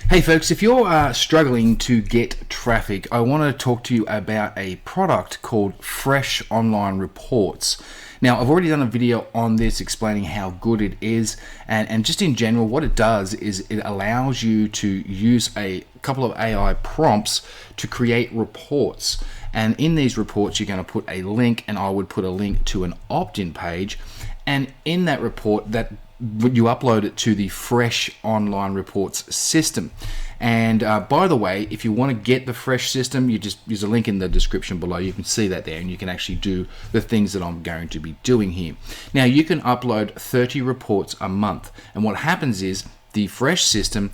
Hey folks, if you're struggling to get traffic, I want to talk to you about a product called Fresh Online Reports. Now, I've already done a video on this explaining how good it is, and just in general, what it does is it allows you to use a couple of AI prompts to create reports. And in these reports, you're going to put a link, and I would put a link to an opt-in page. And in that report, that you upload it to the Fresh Online Reports system. And by the way, if you want to get the Fresh system, you just use a link in the description below. You can see that there, and you can actually do the things that I'm going to be doing here. Now, you can upload 30 reports a month, and what happens is the Fresh system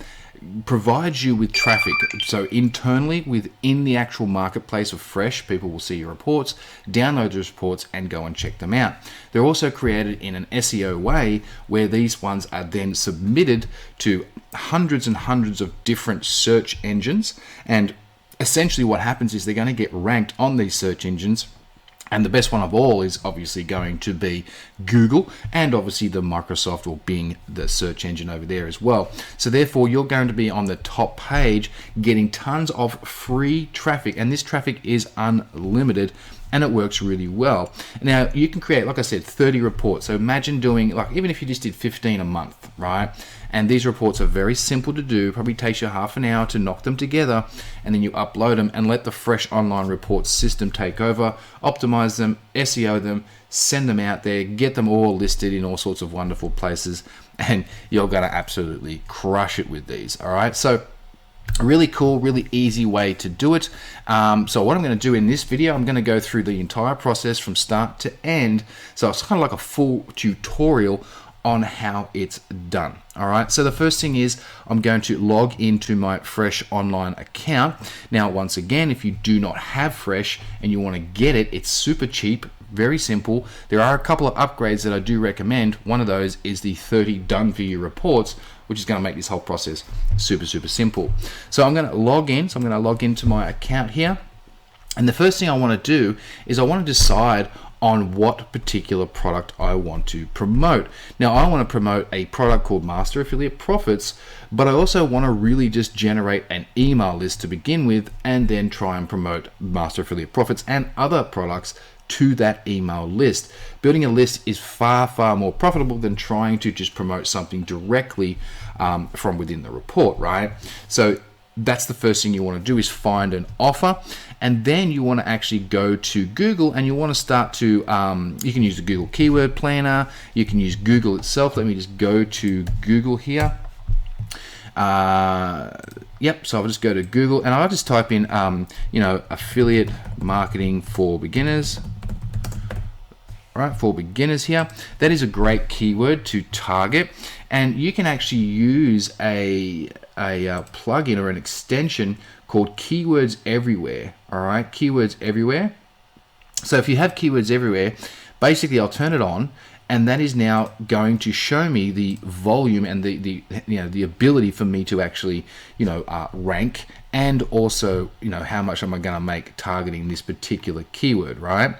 provides you with traffic. So internally within the actual marketplace of Fresh, people will see your reports, download those reports, and go and check them out. They're also created in an SEO way where these ones are then submitted to hundreds and hundreds of different search engines, and essentially what happens is they're going to get ranked on these search engines. And the best one of all is obviously going to be Google, and obviously the Microsoft or Bing, the search engine over there as well. So therefore, you're going to be on the top page getting tons of free traffic, and this traffic is unlimited, and it works really well. Now, you can create, like I said, 30 reports. So imagine doing, like, even if you just did 15 a month, right? And these reports are very simple to do. Probably takes you half an hour to knock them together, and then you upload them and let the Fresh Online Reports system take over, optimize them, SEO them, send them out there, get them all listed in all sorts of wonderful places, and you're going to absolutely crush it with these. All right, so a really cool, really easy way to do it. So what I'm going to do in this video, I'm going to go through the entire process from start to end. So it's kind of like a full tutorial on how it's done. All right, so the first thing is I'm going to log into my Fresh Online account. Now, once again, if you do not have Fresh and you want to get it, it's super cheap, very simple. There are a couple of upgrades that I do recommend. One of those is the 30 done for you reports, which is going to make this whole process super simple. So I'm going to log in. So I'm going to log into my account here. And the first thing I want to do is I want to decide on what particular product I want to promote. Now, I want to promote a product called Master Affiliate Profits, but I also want to really just generate an email list to begin with, and then try and promote Master Affiliate Profits and other products to that email list. Building a list is far more profitable than trying to just promote something directly from within the report, right? So that's the first thing you want to do, is find an offer, and then you want to actually go to Google, and you want to start to you can use the Google Keyword Planner, you can use Google itself. Let me just go to Google here. Yep, so I'll just go to Google, and I'll just type in affiliate marketing for beginners. Right, for beginners here. That is a great keyword to target, and you can actually use a plugin or an extension called Keywords Everywhere. All right, Keywords Everywhere. So if you have Keywords Everywhere, basically I'll turn it on, and that is now going to show me the volume and the ability for me to actually rank, and also how much am I going to make targeting this particular keyword, right?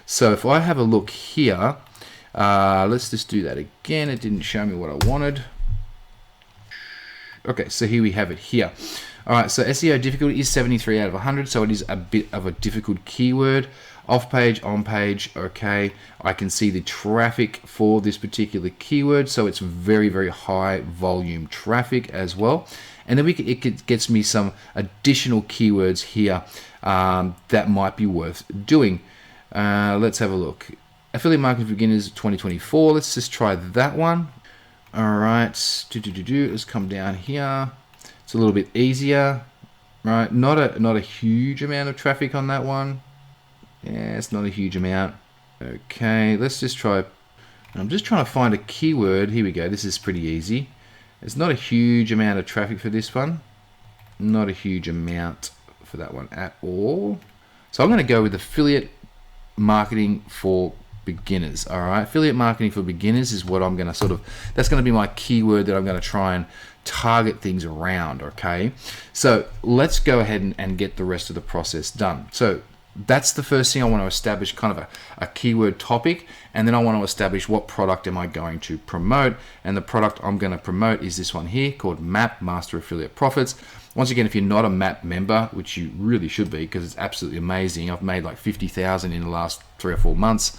So if I have a look here, let's just do that again. It didn't show me what I wanted. Okay, so here we have it here. All right, so SEO difficulty is 73 out of 100, so it is a bit of a difficult keyword. Off page, on page, okay. I can see the traffic for this particular keyword, so it's very high volume traffic as well. And then it gets me some additional keywords here that might be worth doing. Let's have a look. Affiliate marketing for beginners 2024. Let's just try that one. All right, let's come down here. It's a little bit easier, right? Not a huge amount of traffic on that one. Yeah, it's not a huge amount. Okay, let's just try. I'm just trying to find a keyword. Here we go. This is pretty easy. It's not a huge amount of traffic for this one. Not a huge amount for that one at all. So I'm going to go with affiliate marketing for beginners. All right, affiliate marketing for beginners is what I'm going to that's going to be my keyword that I'm going to try and target things around. Okay, so let's go ahead and get the rest of the process done. So that's the first thing I want to establish, kind of a keyword topic, and then I want to establish what product am I going to promote. And the product I'm going to promote is this one here called MAP, Master Affiliate Profits. Once again, if you're not a MAP member, which you really should be because it's absolutely amazing, I've made like 50,000 in the last 3 or 4 months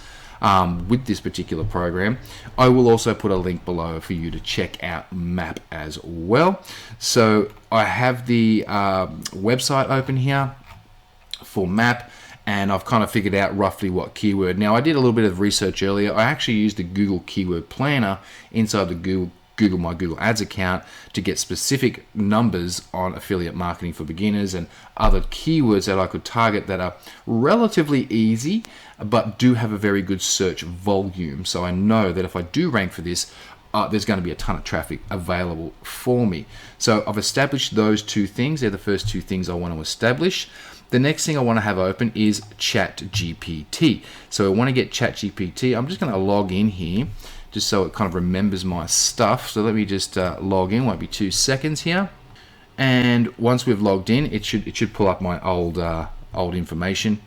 with this particular program. I will also put a link below for you to check out MAP as well. So I have the website open here for MAP, and I've kind of figured out roughly what keyword. Now, I did a little bit of research earlier. I actually used the Google Keyword Planner inside the my Google Ads account to get specific numbers on affiliate marketing for beginners and other keywords that I could target that are relatively easy but do have a very good search volume. So I know that if I do rank for this, there's going to be a ton of traffic available for me. So I've established those 2 things. They're the first 2 things I want to establish. The next thing I want to have open is ChatGPT. So I want to get ChatGPT. I'm just going to log in here just so it kind of remembers my stuff. So let me just log in. Won't be 2 seconds here. And once we've logged in, it should pull up my old information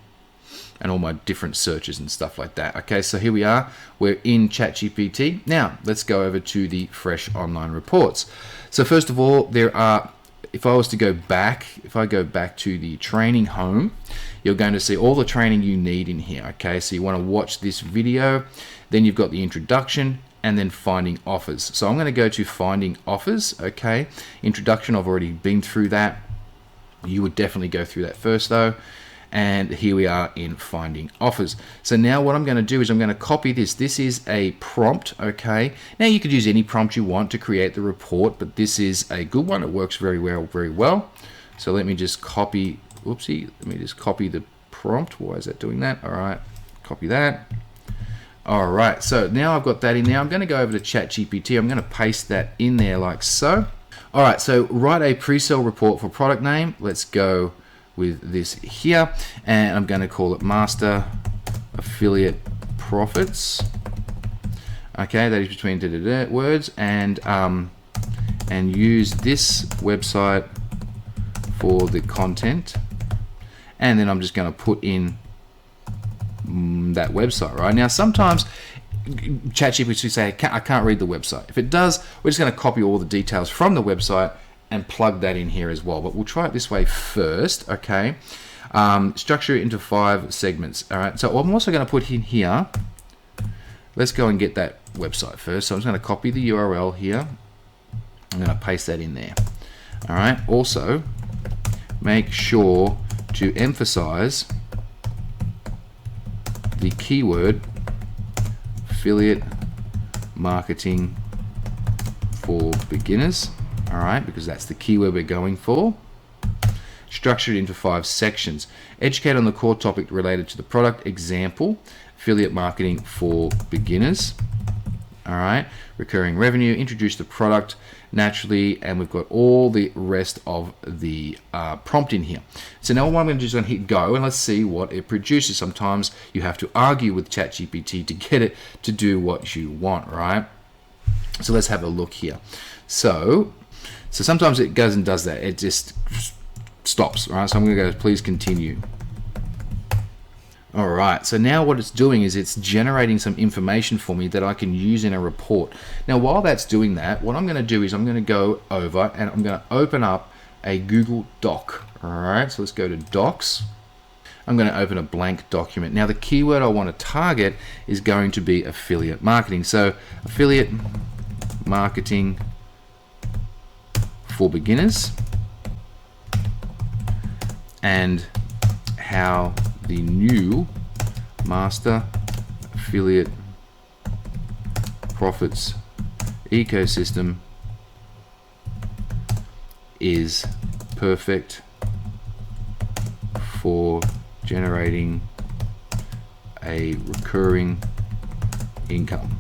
and all my different searches and stuff like that. Okay, so here we are. We're in ChatGPT. Now let's go over to the fresh online reports. So first of all, there are, if I go back to the training home, you're going to see all the training you need in here. Okay, so you want to watch this video, then you've got the introduction, and then finding offers. So I'm going to go to finding offers. Okay, introduction, I've already been through that. You would definitely go through that first though. And here we are in finding offers. So now what I'm going to do is I'm going to copy this. This is a prompt, okay? Now you could use any prompt you want to create the report, but this is a good one. It works very well. So let me just copy, let me just copy the prompt. Why is that doing that? All right, copy that. All right, so now I've got that in there. I'm going to go over to ChatGPT. I'm going to paste that in there like so. All right, so write a pre-sale report for product name. Let's go with this here, and I'm going to call it Master Affiliate Profits. Okay, that is between words, and use this website for the content, and then I'm just going to put in that website. Right now, sometimes ChatGPT say I can't read the website. If it does, we're just going to copy all the details from the website and plug that in here as well. But we'll try it this way first, okay? Structure it into 5 segments, all right? So I'm also going to put in here, let's go and get that website first. So I'm just going to copy the URL here. I'm going to paste that in there, all right? Also, make sure to emphasize the keyword affiliate marketing for beginners. All right, because that's the keyword we're going for. Structure it into 5 sections. Educate on the core topic related to the product. Example, affiliate marketing for beginners. All right, recurring revenue. Introduce the product naturally, and we've got all the rest of the prompt in here. So now what I'm going to do is I'm going to hit go, and let's see what it produces. Sometimes you have to argue with ChatGPT to get it to do what you want, right? So let's have a look here. So sometimes it goes and does that. It just stops, right? So I'm going to go, please continue. All right, so now what it's doing is it's generating some information for me that I can use in a report. Now, while that's doing that, what I'm going to do is I'm going to go over and I'm going to open up a Google Doc. All right, so let's go to Docs. I'm going to open a blank document. Now, the keyword I want to target is going to be affiliate marketing. So affiliate marketing for beginners, and how the new Master Affiliate Profits ecosystem is perfect for generating a recurring income.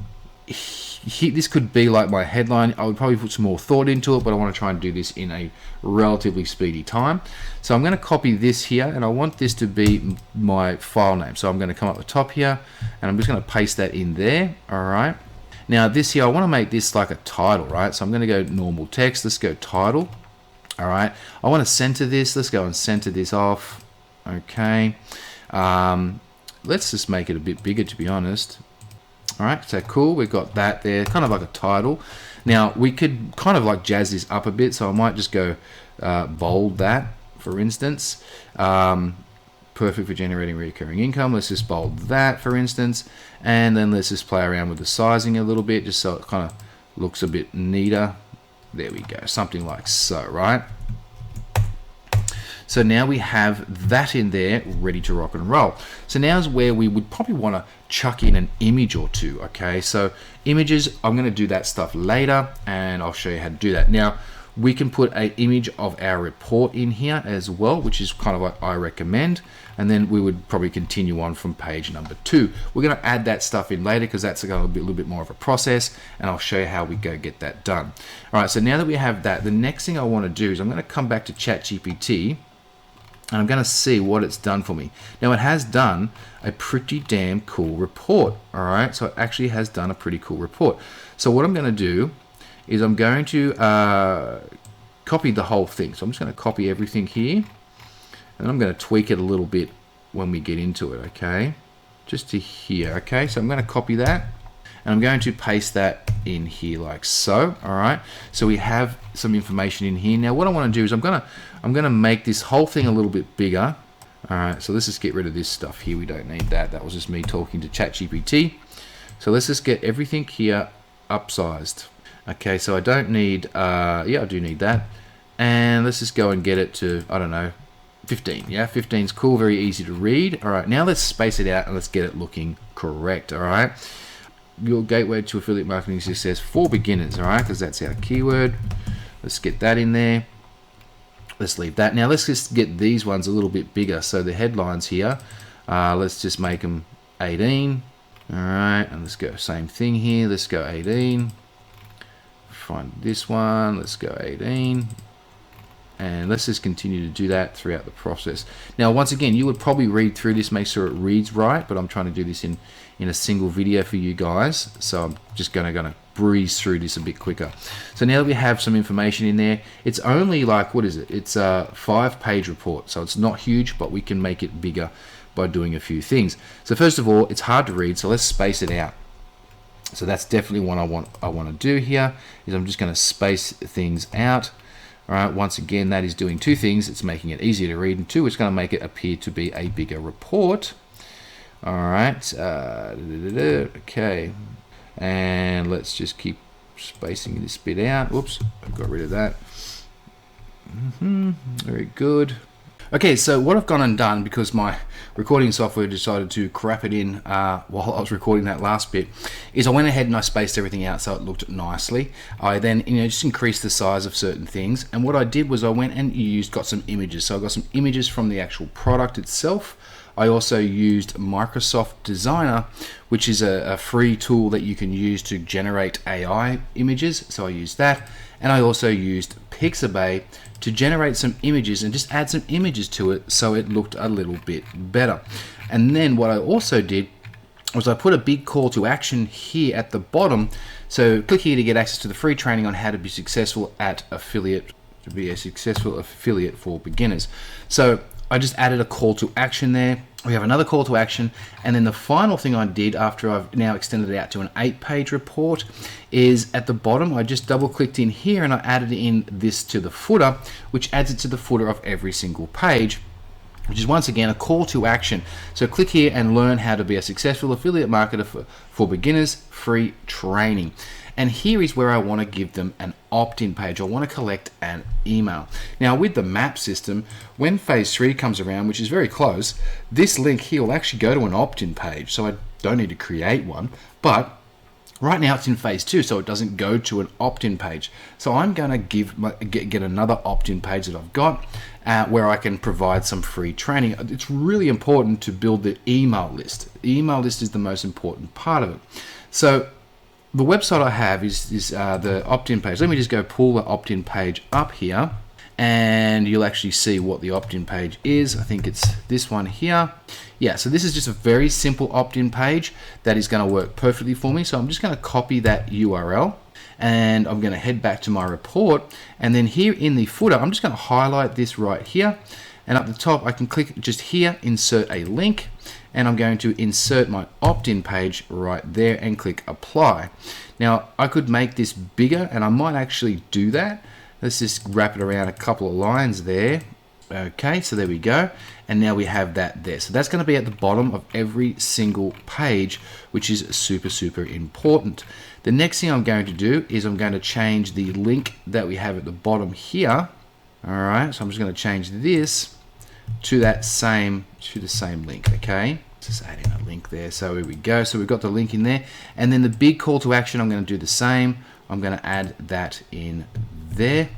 This could be like my headline. I would probably put some more thought into it, but I want to try and do this in a relatively speedy time. So I'm going to copy this here, and I want this to be my file name. So I'm going to come up the top here, and I'm just going to paste that in there. All right. Now this here, I want to make this like a title, right? So I'm going to go normal text. Let's go title. All right. I want to center this. Let's go and center this off. Okay. Let's just make it a bit bigger, to be honest. All right, so cool, we've got that there, kind of like a title. Now we could kind of like jazz this up a bit, so I might just go bold that, for instance. Perfect for generating recurring income. Let's just bold that, for instance, and then let's just play around with the sizing a little bit, just so it kind of looks a bit neater. There we go, something like so, right? So now we have that in there ready to rock and roll. So now is where we would probably want to chuck in an image or two. Okay, so images, I'm going to do that stuff later and I'll show you how to do that. Now we can put an image of our report in here as well, which is kind of what I recommend. And then we would probably continue on from page number 2. We're going to add that stuff in later because that's going to be a little bit more of a process, and I'll show you how we go get that done. All right, so now that we have that, the next thing I want to do is I'm going to come back to ChatGPT and I'm going to see what it's done for me. Now it has done a pretty damn cool report. All right, so it actually has done a pretty cool report. So what I'm going to do is I'm going to copy the whole thing. So I'm just going to copy everything here, and I'm going to tweak it a little bit when we get into it, okay? Just to here, okay? So I'm going to copy that, and I'm going to paste that in here like so, all right? So we have some information in here. Now what I want to do is I'm going to make this whole thing a little bit bigger. All right, so let's just get rid of this stuff here. We don't need that. That was just me talking to ChatGPT. So let's just get everything here upsized. Okay, so I don't need, yeah, I do need that. And let's just go and get it to, I don't know, 15. Yeah, 15 is cool, very easy to read. All right, now let's space it out and let's get it looking correct. All right, your gateway to affiliate marketing success for beginners. All right, because that's our keyword. Let's get that in there. Let's leave that. Now let's just get these ones a little bit bigger. So the headlines here, let's just make them 18. All right, and let's go same thing here. Let's go 18. Find this one. Let's go 18. And let's just continue to do that throughout the process. Now, once again, you would probably read through this, make sure it reads right, but I'm trying to do this in a single video for you guys. So I'm just gonna breeze through this a bit quicker. So now that we have some information in there, it's only like, what is it? It's a 5-page report. So it's not huge, but we can make it bigger by doing a few things. So first of all, it's hard to read, so let's space it out. So that's definitely what I want to do here, is I'm just going to space things out. All right, once again, that is doing two things. It's making it easier to read, and two, it's going to make it appear to be a bigger report. All right, okay, and let's just keep spacing this bit out. Whoops, I got rid of that. Very good. Okay, so what I've gone and done, because my recording software decided to crap it in while I was recording that last bit, is I went ahead and I spaced everything out so it looked nicely. I then just increased the size of certain things, and what I did was I went and got some images. So I got some images from the actual product itself. I also used Microsoft Designer, which is a free tool that you can use to generate AI images. So I used that, and I also used Pixabay to generate some images and just add some images to it so it looked a little bit better. And then what I also did was I put a big call to action here at the bottom. So click here to get access to the free training on how to be successful at affiliate, to be a successful affiliate for beginners. So I just added a call to action there. We have another call to action, and then the final thing I did after I've now extended it out to an 8-page report is at the bottom I just double clicked in here and I added in this to the footer, which adds it to the footer of every single page, which is once again a call to action. So click here and learn how to be a successful affiliate marketer for beginners, free training. And here is where I want to give them an opt-in page. I want to collect an email. Now with the map system, when phase 3 comes around, which is very close, this link here will actually go to an opt-in page. So I don't need to create one, but right now it's in phase 2, so it doesn't go to an opt-in page. So I'm going to get another opt-in page that I've got where I can provide some free training. It's really important to build the email list. The email list is the most important part of it. So the website I have is the opt-in page. Let me just go pull the opt-in page up here, and you'll actually see what the opt-in page is. I think it's this one here. Yeah, so this is just a very simple opt-in page that is going to work perfectly for me. So I'm just going to copy that URL, and I'm going to head back to my report, and then here in the footer I'm just going to highlight this right here, And up the top, I can click just here, insert a link, and I'm going to insert my opt-in page right there and click apply. Now, I could make this bigger, and I might actually do that. Let's just wrap it around a couple of lines there. Okay, so there we go. And now we have that there. So that's going to be at the bottom of every single page, which is super, super important. The next thing I'm going to do is I'm going to change the link that we have at the bottom here. All right, so I'm just going to change this to the same link, okay? Just add in a link there. So here we go. So we've got the link in there. And then the big call to action, I'm going to do the same. I'm going to add that in there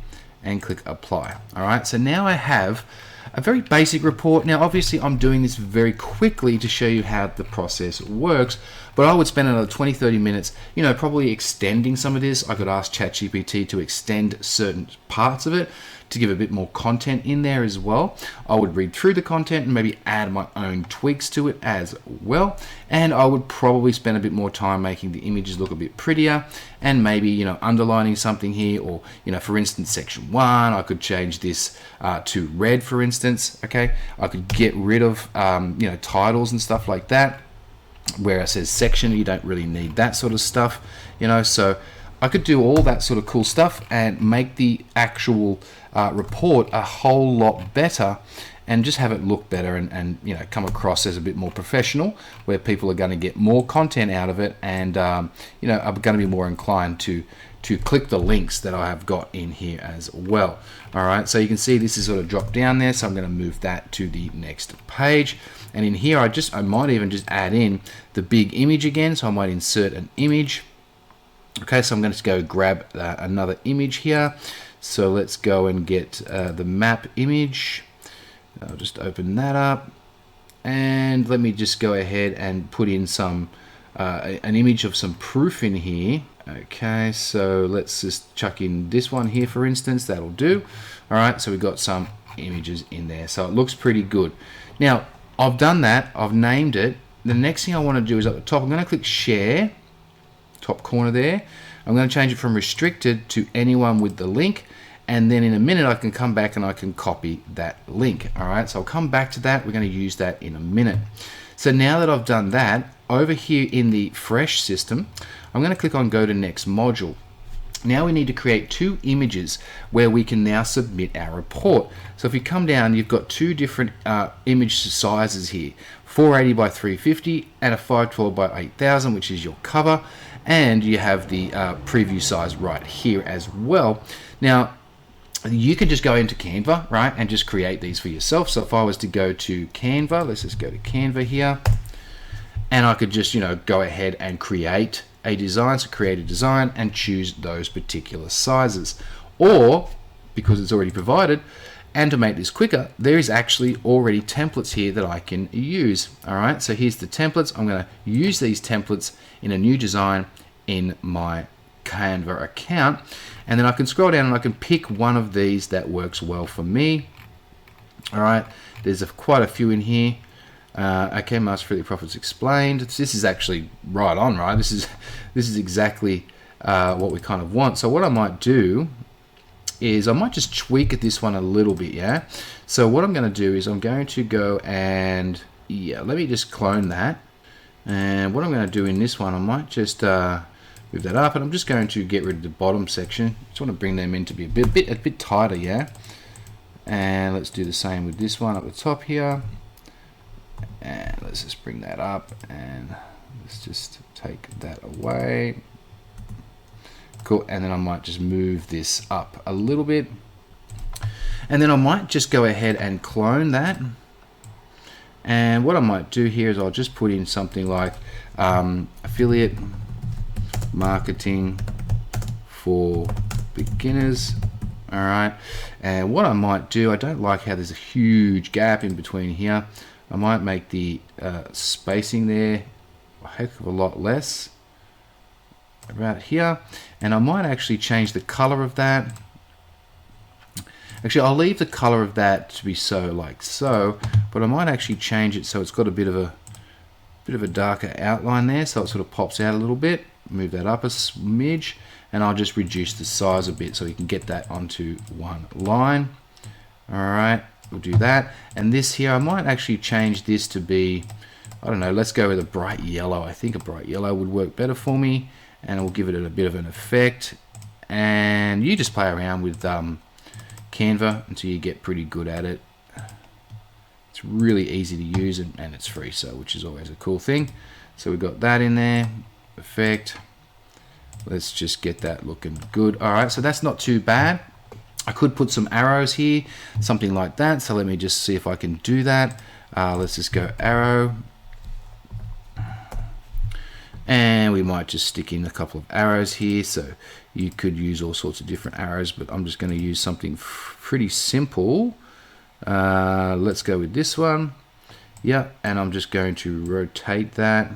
and click apply. All right, so now I have a very basic report. Now, obviously, I'm doing this very quickly to show you how the process works, but I would spend another 20-30 minutes, probably extending some of this. I could ask ChatGPT to extend certain parts of it to give a bit more content in there as well. I would read through the content and maybe add my own tweaks to it as well. And I would probably spend a bit more time making the images look a bit prettier and maybe, underlining something here, or, for instance, section 1, I could change this to red, for instance, okay? I could get rid of, titles and stuff like that. Where it says section, you don't really need that sort of stuff, so I could do all that sort of cool stuff and make the actual report a whole lot better and just have it look better and come across as a bit more professional, where people are going to get more content out of it and are going to be more inclined to click the links that I have got in here as well. All right, so you can see this is sort of dropped down there, so I'm going to move that to the next page. And in here, I might even just add in the big image again, so I might insert an image. Okay, so I'm going to go grab another image here. So let's go and get the map image. I'll just open that up. And let me just go ahead and put in some an image of some proof in here. Okay, so let's just chuck in this one here, for instance. That'll do. All right, so we've got some images in there. So it looks pretty good. Now, I've done that. I've named it. The next thing I want to do is at the top, I'm going to click share. Top corner there. I'm going to change it from restricted to anyone with the link, and then in a minute I can come back and I can copy that link. All right, so I'll come back to that. We're going to use that in a minute. So now that I've done that, over here in the fresh system, I'm going to click on go to next module. Now we need to create 2 images where we can now submit our report. So if you come down, you've got 2 different image sizes here, 480 by 350 and a 512 by 8000, which is your cover. And you have the preview size right here as well. Now, you can just go into Canva, right, and just create these for yourself. So if I was to go to Canva, let's just go to Canva here, and I could just, go ahead and create a design. So create a design and choose those particular sizes. Or, because it's already provided, and to make this quicker, there is actually already templates here that I can use. All right, so here's the templates. I'm going to use these templates in a new design in my Canva account, and then I can scroll down and I can pick one of these that works well for me. All right, there's quite a few in here. Okay, Master Affiliate Profits Explained. This is actually right on, right? This is exactly what we kind of want. So what I might do is I might just tweak this one a little bit, yeah? So what I'm going to do is I'm going to go and, let me just clone that. And what I'm going to do in this one, I might just move that up, and I'm just going to get rid of the bottom section. Just want to bring them in to be a bit tighter, yeah? And let's do the same with this one up the top here. And let's just bring that up, and let's just take that away. Cool, and then I might just move this up a little bit. And then I might just go ahead and clone that. And what I might do here is I'll just put in something like affiliate marketing for beginners. All right, and what I might do, I don't like how there's a huge gap in between here. I might make the spacing there a heck of a lot less, about here, and I might actually change the color of that. Actually, I'll leave the color of that to be like so, but I might actually change it so it's got a bit of a darker outline there, so it sort of pops out a little bit. Move that up a smidge, and I'll just reduce the size a bit so you can get that onto one line. All right, we'll do that. And this here, I might actually change this to be, I don't know, let's go with a bright yellow. I think a bright yellow would work better for me, and we'll give it a bit of an effect. And you just play around with Canva until you get pretty good at it. It's really easy to use, and it's free, so which is always a cool thing. So we've got that in there, effect. Let's just get that looking good. All right, so that's not too bad. I could put some arrows here, something like that. So let me just see if I can do that. Let's just go arrow. And we might just stick in a couple of arrows here. So you could use all sorts of different arrows, but I'm just going to use something pretty simple. Let's go with this one. Yeah, and I'm just going to rotate that.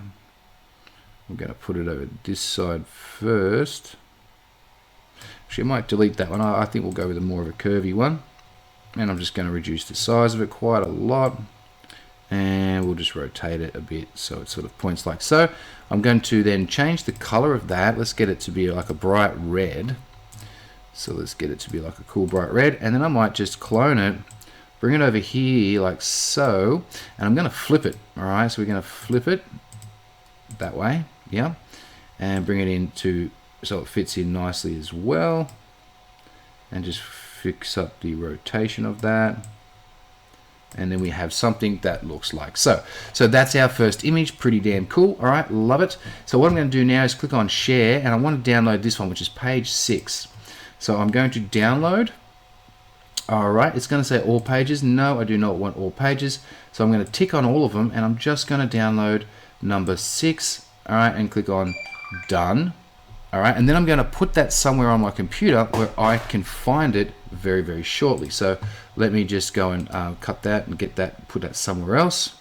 I'm going to put it over this side first. Actually, I might delete that one. I think we'll go with a more of a curvy one. And I'm just going to reduce the size of it quite a lot. And we'll just rotate it a bit so it sort of points like so. I'm going to then change the color of that. Let's get it to be like a bright red. So let's get it to be like a cool bright red. And then I might just clone it, bring it over here like so. And I'm going to flip it. All right, so we're going to flip it that way. Yeah. And bring it into so it fits in nicely as well. And just fix up the rotation of that. And then we have something that looks like so. So that's our first image, pretty damn cool. All right, love it. So what I'm going to do now is click on share, and I want to download this one, which is page 6. So I'm going to download. All right, it's going to say all pages. No, I do not want all pages. So I'm going to tick on all of them, and I'm just going to download number 6. All right, and click on done. All right, and then I'm going to put that somewhere on my computer where I can find it very, very shortly. So let me just go and cut that and get that, put that somewhere else.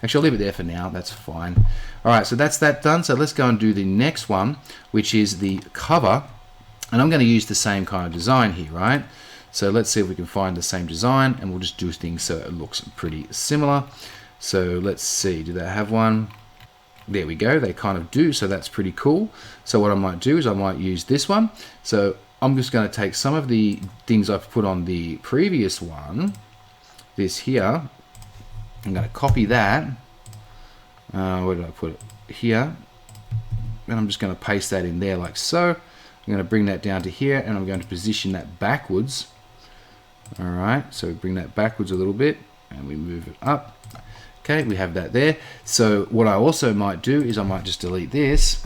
Actually, I'll leave it there for now. That's fine. All right, so that's that done. So let's go and do the next one, which is the cover. And I'm going to use the same kind of design here, right? So let's see if we can find the same design, and we'll just do things so it looks pretty similar. So let's see, do they have one? There we go, they kind of do, so that's pretty cool. So what I might do is I might use this one. So I'm just going to take some of the things I've put on the previous one, this here. I'm going to copy that. Where did I put it? Here. And I'm just going to paste that in there like so. I'm going to bring that down to here, and I'm going to position that backwards. All right, so we bring that backwards a little bit, and we move it up. Okay, we have that there. So what I also might do is I might just delete this,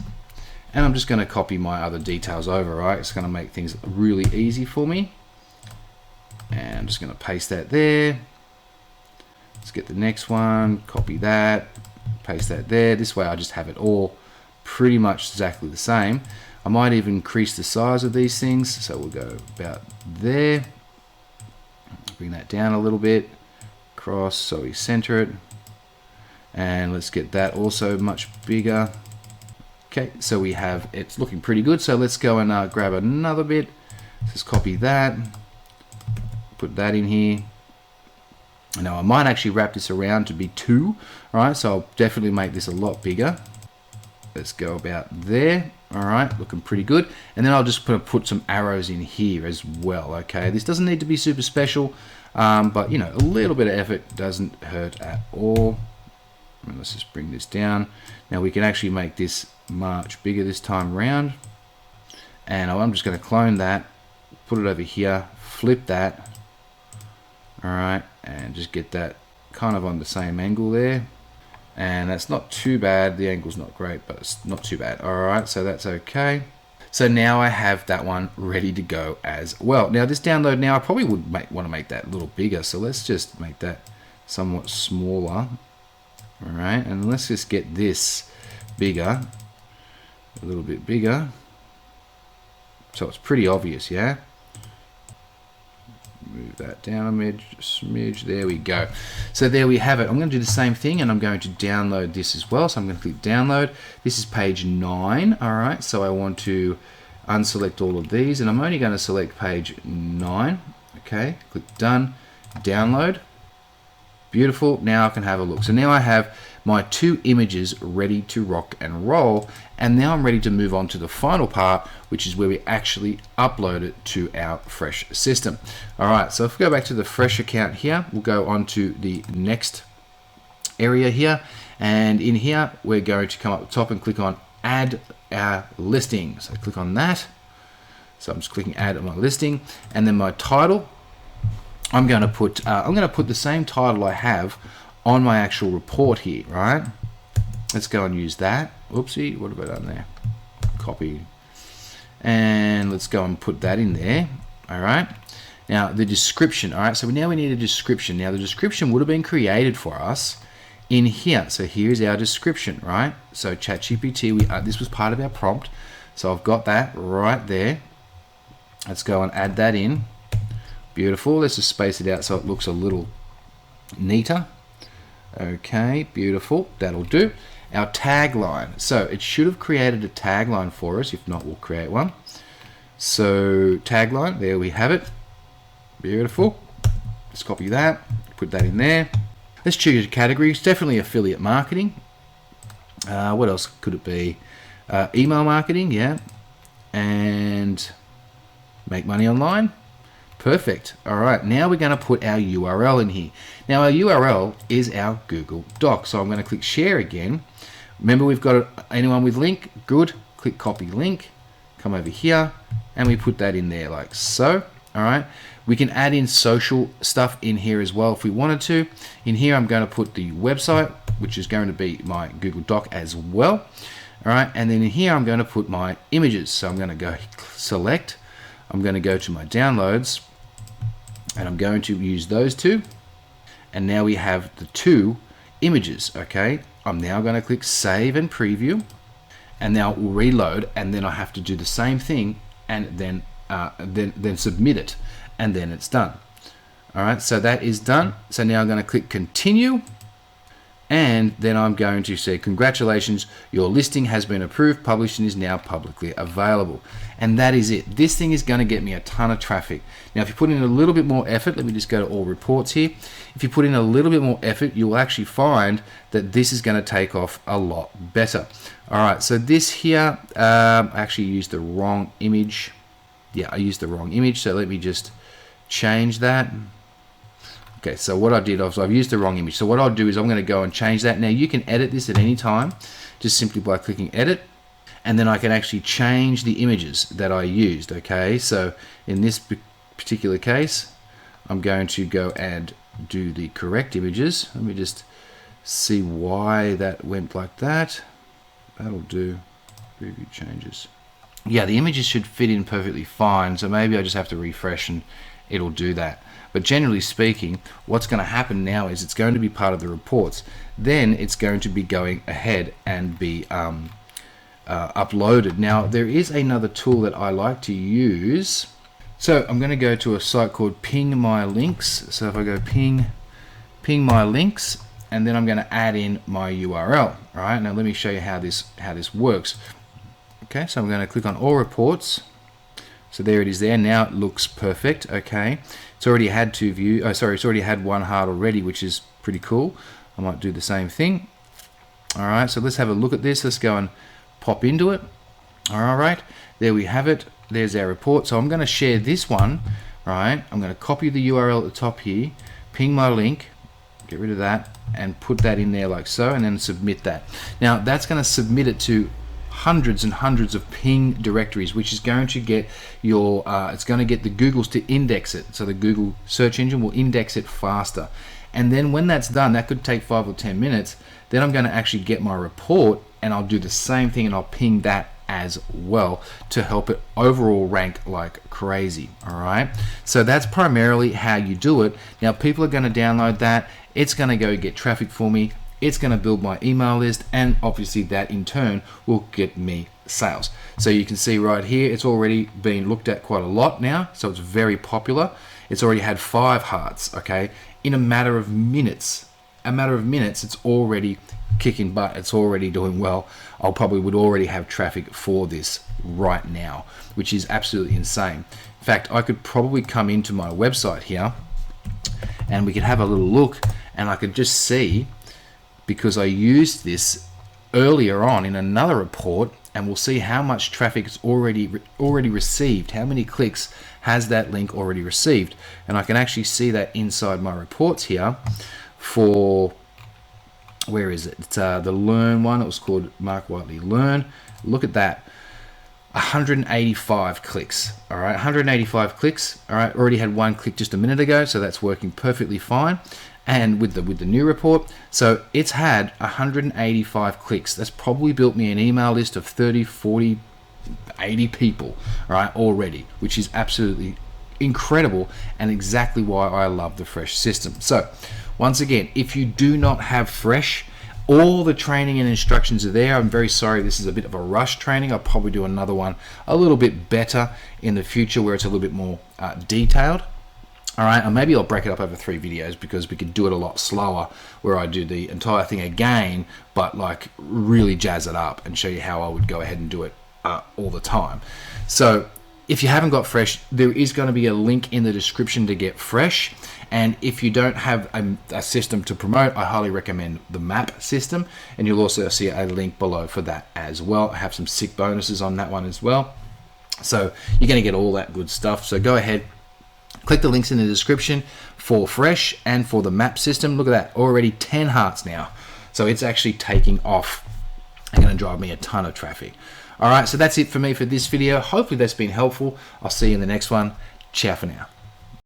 and I'm just going to copy my other details over, right? It's going to make things really easy for me. And I'm just going to paste that there. Let's get the next one, copy that, paste that there. This way I just have it all pretty much exactly the same. I might even increase the size of these things. So we'll go about there. Bring that down a little bit, across so we center it. And let's get that also much bigger. Okay, so we have, it's looking pretty good. So let's go and grab another bit. Let's just copy that, put that in here. Now I might actually wrap this around to be 2, all right? So I'll definitely make this a lot bigger. Let's go about there. All right, looking pretty good. And then I'll just put some arrows in here as well, okay? This doesn't need to be super special, but you know, a little bit of effort doesn't hurt at all. And let's just bring this down. Now we can actually make this much bigger this time around. And I'm just going to clone that, put it over here, flip that. All right, and just get that kind of on the same angle there. And that's not too bad. The angle's not great, but it's not too bad. All right, so that's okay. So now I have that one ready to go as well. Now this download now, I probably would want to make that a little bigger. So let's just make that somewhat smaller. All right, and let's just get this bigger, a little bit bigger. So it's pretty obvious, yeah? Move that down a smidge, there we go. So there we have it. I'm going to do the same thing, and I'm going to download this as well. So I'm going to click download. This is page 9, all right? So I want to unselect all of these, and I'm only going to select page 9, okay? Click done, download. Beautiful, now I can have a look. So now I have my 2 images ready to rock and roll. And now I'm ready to move on to the final part, which is where we actually upload it to our Fresh system. All right, so if we go back to the Fresh account here, we'll go on to the next area here. And in here, we're going to come up the top and click on Add Our Listing. So click on that. So I'm just clicking Add on my listing. And then my title, I'm going to put the same title I have on my actual report here, right? Let's go and use that. Oopsie, what have I done there? Copy. And let's go and put that in there. All right. Now the description. All right. So now we need a description. Now the description would have been created for us in here. So here's our description, right? So ChatGPT, this was part of our prompt. So I've got that right there. Let's go and add that in. Beautiful. Let's just space it out so it looks a little neater. Okay, beautiful. That'll do. Our tagline. So it should have created a tagline for us. If not, we'll create one. So tagline, there we have it. Beautiful. Let's copy that, put that in there. Let's choose categories. Definitely affiliate marketing. What else could it be? Email marketing, yeah. And make money online. Perfect. All right, now we're going to put our URL in here. Now our URL is our Google Doc. So I'm going to click share again. Remember, we've got anyone with link. Good. Click copy link. Come over here and we put that in there like so. All right. We can add in social stuff in here as well if we wanted to. In here, I'm going to put the website, which is going to be my Google Doc as well. All right. And then in here, I'm going to put my images. So I'm going to go select. I'm going to go to my downloads. And I'm going to use those 2. And now we have the 2 images, okay? I'm now going to click save and preview. And now it will reload, and then I have to do the same thing and then submit it. And then it's done. All right, so that is done. So now I'm going to click continue. And then I'm going to say, congratulations, your listing has been approved, published, and is now publicly available. And that is it. This thing is going to get me a ton of traffic. Now, if you put in a little bit more effort, let me just go to all reports here. If you put in a little bit more effort, you will actually find that this is going to take off a lot better. All right, so this here, I actually used the wrong image. Yeah, I used the wrong image. So let me just change that. Okay, so what I did was I've used the wrong image. So what I'll do is I'm going to go and change that. Now you can edit this at any time, just simply by clicking edit. And then I can actually change the images that I used, okay? So in this particular case, I'm going to go and do the correct images. Let me just see why that went like that. That'll do. Preview changes. Yeah, the images should fit in perfectly fine. So maybe I just have to refresh and it'll do that. But generally speaking, what's going to happen now is it's going to be part of the reports. Then it's going to be going ahead and be uploaded. Now, there is another tool that I like to use. So I'm going to go to a site called Ping My Links. So if I go Ping My Links, and then I'm going to add in my URL. All right. Now let me show you how this works. Okay. So I'm going to click on All Reports. So there it is there. Now it looks perfect. Okay. It's already had 2 views. Oh, sorry. It's already had 1 heart already, which is pretty cool. I might do the same thing. All right. So let's have a look at this. Let's go and pop into it. All right. There we have it. There's our report. So I'm going to share this one. Right. I'm going to copy the URL at the top here, ping my link, get rid of that, and put that in there like so, and then submit that. Now that's going to submit it to hundreds and hundreds of ping directories, which is going to get your it's going to get the Googles to index it. So the Google search engine will index it faster. And then when that's done, that could take 5 or 10 minutes. Then I'm going to actually get my report and I'll do the same thing and I'll ping that as well to help it overall rank like crazy. All right. So that's primarily how you do it. Now people are going to download that. It's going to go get traffic for me. It's going to build my email list, and obviously that in turn will get me sales. So you can see right here, it's already been looked at quite a lot now. So it's very popular. It's already had 5 hearts. Okay. In a matter of minutes, it's already kicking butt. It's already doing well. I probably would already have traffic for this right now, which is absolutely insane. In fact, I could probably come into my website here and we could have a little look, and I could just see, because I used this earlier on in another report, and we'll see how much traffic is already received. How many clicks has that link already received? And I can actually see that inside my reports here for, where is it? It's the Learn one. It was called Mark Whiteley Learn. Look at that. 185 clicks. All right, 185 clicks. All right, already had one click just a minute ago, so that's working perfectly fine. And with the new report, so it's had 185 clicks. That's probably built me an email list of 30, 40, 80 people, all right, already, which is absolutely incredible and exactly why I love the Fresh system. So once again, if you do not have Fresh, all the training and instructions are there. I'm very sorry, this is a bit of a rush training. I'll probably do another one a little bit better in the future where it's a little bit more detailed. All right, and maybe I'll break it up over 3 videos because we could do it a lot slower, where I do the entire thing again, but like really jazz it up and show you how I would go ahead and do it all the time. So if you haven't got Fresh, there is going to be a link in the description to get Fresh. And if you don't have a system to promote, I highly recommend the MAP system. And you'll also see a link below for that as well. I have some sick bonuses on that one as well. So you're going to get all that good stuff. So go ahead, click the links in the description for Fresh and for the MAP system. Look at that, already 10 hearts now. So it's actually taking off and going to drive me a ton of traffic. All right, so that's it for me for this video. Hopefully that's been helpful. I'll see you in the next one. Ciao for now.